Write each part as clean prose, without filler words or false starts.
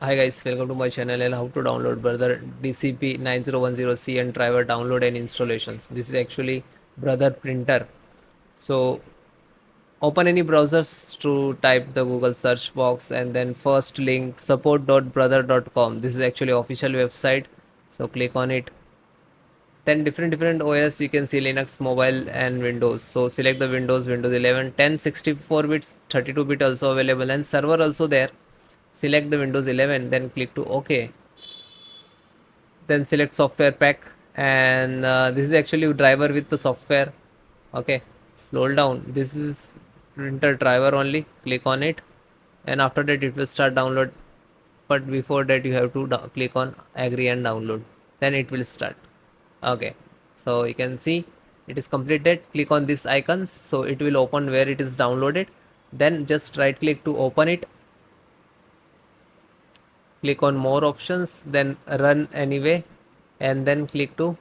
Hi guys, welcome to my channel and how to download brother DCP-9010CN driver download and installations. This is actually brother printer. So open any browsers to type the Google search box and then first link support.brother.com. This is actually official website. So click on it. Then different OS you can see Linux, mobile and Windows. So select the Windows 11, 10, 64 bits, 32-bit also available and server also there. Select the Windows 11, then click to OK. Then select software pack, and this is actually driver with the software. Okay, scroll down. This is printer driver only. Click on it, and after that it will start download. But before that you have to click on agree and download. Then it will start. Okay, so you can see it is completed. Click on this icon, so it will open where it is downloaded. Then just right click to open it. Click on more options, then run anyway, and then click to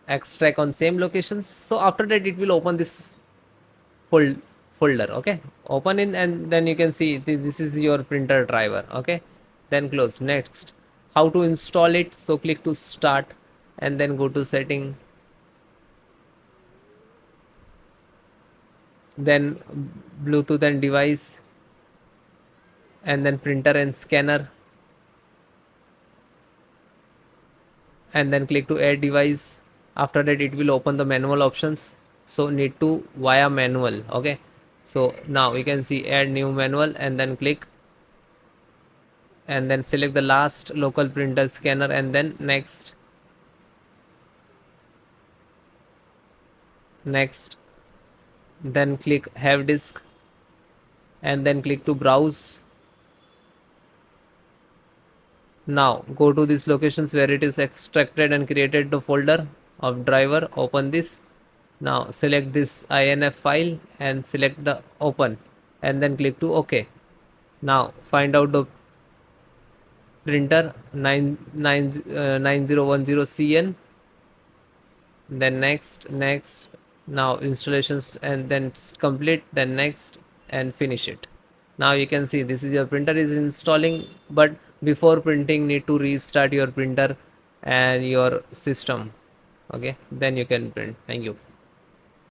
extract on same locations. So after that it will open this folder. Okay, open in, and then you can see this is your printer driver. Okay, then close. Next, how to install it? So click to start and then go to setting, then Bluetooth and device, and then printer and scanner, and then click to add device. After that it will open the manual options, so need to via manual. Okay, so now you can see add new manual and then click, and then select the last local printer scanner and then next, then click have disk and then click to browse. Now go to these locations where it is extracted and created the folder of driver. Open this. Now select this INF file and select the open and then click to OK. Now find out the printer 9010CN, then next. Now installations and then complete, then next, and finish it. Now you can see this is your printer is installing, but before printing need to restart your printer and your system. Okay, then you can print. Thank you.